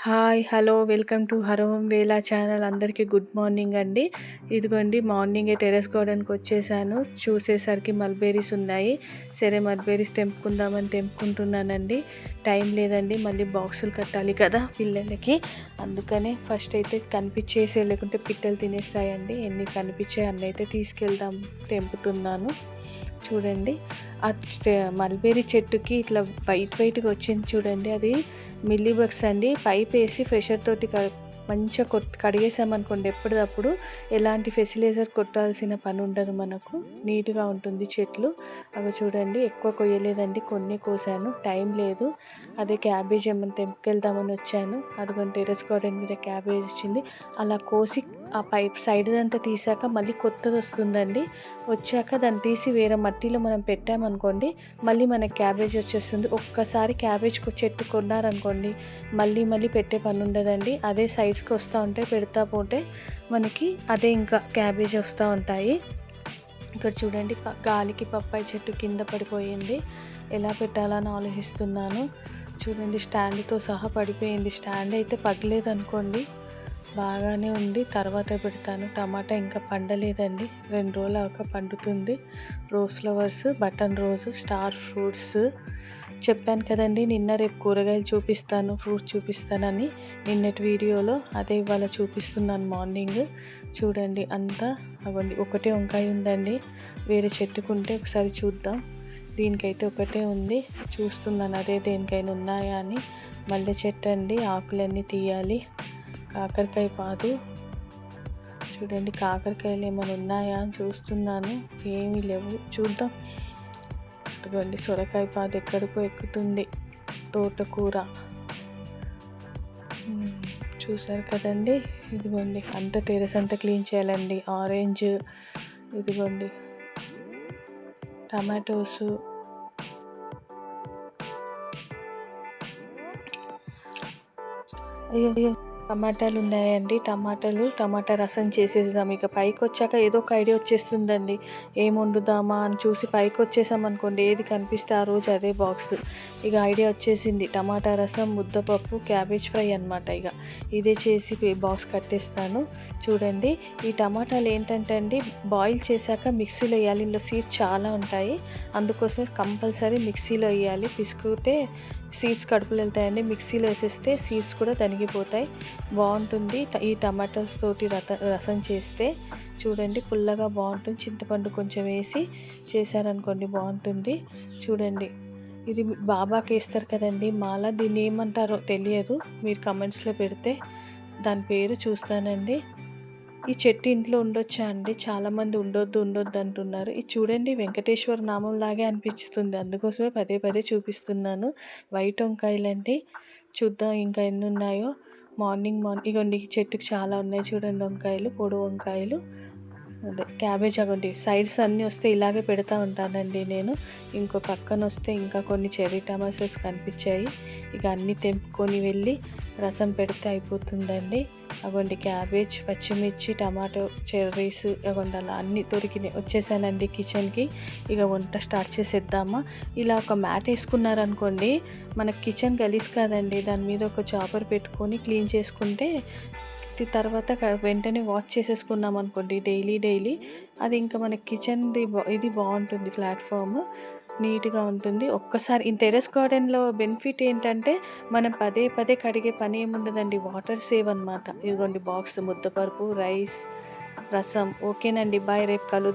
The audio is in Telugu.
హాయ్ హలో వెల్కమ్ టు హరోం వేలా ఛానల్. అందరికీ గుడ్ మార్నింగ్ అండి. ఇదిగోండి మార్నింగే టెర్రస్ గార్డెన్కి వచ్చేసాను. చూసేసరికి మల్బెర్రీస్ ఉన్నాయి. సరే మల్బెర్రీస్ తెంపుకుందామని తెంపుకుంటున్నానండి. టైం లేదండి, మళ్ళీ బాక్సులు కట్టాలి కదా పిల్లలకి. అందుకనే ఫస్ట్ అయితే కనిపించేసే, లేకుంటే పిట్టలు తినేస్తాయండి. ఎన్ని కనిపించాయి అన్నీ అయితే తీసుకెళ్దాం తెంపుతున్నాను. చూడండి ఆ మల్బెర్రీ చెట్టుకి ఇట్లా వైట్గా వచ్చింది చూడండి. అది మిల్లీ బగ్స్ అండి. పైప్ వేసి ఫ్రెషర్ తోటి మంచిగా కడిగేసామనుకోండి ఎప్పటికప్పుడు ఎలాంటి ఫెర్టిలైజర్ కొట్టాల్సిన పని ఉండదు, మనకు నీట్గా ఉంటుంది చెట్లు. అవి చూడండి ఎక్కువ కొయ్యలేదండి, కొన్ని కోసాను, టైం లేదు. అదే క్యాబేజ్ ఏమైనా తెంపుకెళ్దామని వచ్చాను. అదిగోండి టెర్రస్ గార్డెన్ మీద క్యాబేజ్ వచ్చింది. అలా కోసి ఆ పైప్ సైడ్ అంతా తీసాక మళ్ళీ కొత్తది వస్తుందండి. వచ్చాక దాన్ని తీసి వేరే మట్టిలో మనం పెట్టామనుకోండి మళ్ళీ మనకి క్యాబేజ్ వచ్చేస్తుంది. ఒక్కసారి క్యాబేజ్ చెట్టు కొన్నారనుకోండి మళ్ళీ పెట్టే పని ఉండదండి. అదే సైడ్కి వస్తూ ఉంటాయి, పెడతా పోతే మనకి అదే ఇంకా క్యాబేజ్ వస్తూ ఉంటాయి. ఇక్కడ చూడండి గాలికి పప్పాయి చెట్టు కింద పడిపోయింది. ఎలా పెట్టాలని ఆలోచిస్తున్నాను. చూడండి స్టాండ్తో సహా పడిపోయింది. స్టాండ్ అయితే పగలేదు అనుకోండి, బాగానే ఉంది, తర్వాత పెడతాను. టమాటా ఇంకా పండలేదండి, 2 రోజులు అవక పండుతుంది. రోజ్ ఫ్లవర్స్, బటన్ రోజు, స్టార్ ఫ్రూట్స్ చెప్పాను కదండి నిన్న, రేపు కూరగాయలు చూపిస్తాను, ఫ్రూట్స్ చూపిస్తానని నిన్నటి వీడియోలో. అదే ఇవాళ చూపిస్తున్నాను మార్నింగ్. చూడండి అంతా అవ్వండి. ఒకటే వంకాయ ఉందండి, వేరే చెట్టుకుంటే ఒకసారి చూద్దాం. దీనికైతే ఒకటే ఉంది, చూస్తున్నాను అదే దేనికైనా ఉన్నాయా అని. మల్లె చెట్టు అండి, ఆకులన్నీ తీయాలి. కాకరకాయ పాదు చూడండి, కాకరకాయలు ఏమైనా ఉన్నాయా అని చూస్తున్నాను, ఏమీ లేవు, చూద్దాం. ఇదిగోండి సొరకాయ పాదు ఎక్కడికో ఎక్కుతుంది. తోటకూర చూసారు కదండి. ఇదిగోండి అంత టెర్రస్ అంతా క్లీన్ చేయాలండి. ఆరెంజ్, ఇదిగోండి టమాటోస్, అయ్యో టమాటాలు ఉన్నాయండి. టమాటా రసం చేసేద్దాం. ఇక పైకి వచ్చాక ఏదో ఒక ఐడియా వచ్చేస్తుందండి, ఏం వండుదామా అని చూసి పైకి వచ్చేసామనుకోండి ఏది కనిపిస్తే ఆ రోజు అదే బాక్స్. ఇక ఐడియా వచ్చేసింది, టమాటా రసం, ముద్దపప్పు, క్యాబేజ్ ఫ్రై అనమాట. ఇక ఇదే చేసి బాక్స్ కట్టేస్తాను. చూడండి ఈ టమాటాలు ఏంటంటే అండి, బాయిల్ చేశాక మిక్సీలో వేయాలి. ఇందులో సీడ్స్ చాలా ఉంటాయి, అందుకోసం కంపల్సరీ మిక్సీలో వేయాలి. పిసుకుతే సీడ్స్ కడుపులు వెళ్తాయండి. మిక్సీలో వేసేస్తే సీడ్స్ కూడా తనిగిపోతాయి. బాగుంటుంది ఈ టమాటోస్ తోటి రసం చేస్తే. చూడండి పుల్లగా బాగుంటుంది. చింతపండు కొంచెం వేసి చేశారనుకోండి బాగుంటుంది. చూడండి ఇది బాబాకి వేస్తారు కదండి మాల, దీన్ని ఏమంటారో తెలియదు, మీరు కమెంట్స్లో పెడితే దాని పేరు చూస్తానండి. ఈ చెట్టు ఇంట్లో ఉండొచ్చా అండి? చాలామంది ఉండొద్దు అంటున్నారు. ఇది చూడండి వెంకటేశ్వర నామం లాగే అనిపిస్తుంది, అందుకోసమే పదే చూపిస్తున్నాను. వైట్ వంకాయలండి, చూద్దాం ఇంకా ఎన్ని ఉన్నాయో. మార్నింగ్ ఇగోండి చెట్టుకు చాలా ఉన్నాయి చూడండి వంకాయలు, పొడు వంకాయలు. అదే క్యాబేజ్ అవ్వండి, సైడ్స్ అన్నీ వస్తే ఇలాగే పెడతా ఉంటానండి నేను. ఇంకో పక్కన వస్తే ఇంకా కొన్ని చెర్రీ టమాటోస్ కనిపించాయి. ఇక అన్నీ తెంపుకొని వెళ్ళి రసం పెడితే అయిపోతుందండి. అవ్వండి క్యాబేజ్, పచ్చిమిర్చి, టమాటో, చెర్రీస్ అవ్వండి అలా అన్నీ దొరికినాయి. వచ్చేసానండి కిచెన్కి. ఇక వంట స్టార్ట్ చేసేద్దామా. ఇలా ఒక మ్యాట్ వేసుకున్నారనుకోండి మనకి కిచెన్ గలీజ్ కాదండి. దాని మీద ఒక చాపర్ పెట్టుకొని క్లీన్ చేసుకుంటే తర్వాత వెంటనే వాష్ చేసేసుకున్నాం అనుకోండి డైలీ అది ఇంకా మన కిచెన్ది ఇది బాగుంటుంది, ప్లాట్ఫామ్ నీట్గా ఉంటుంది. ఒక్కసారి ఈ టెర్రస్ గార్డెన్లో బెనిఫిట్ ఏంటంటే మనం పదే కడిగే పని ఏముండదండి, వాటర్ సేవ్ అనమాట. ఇదిగోండి బాక్స్, ముద్దపరుపు, రైస్, రసం. ఓకేనండి, బాయ్, రేపు కలుద్దాం.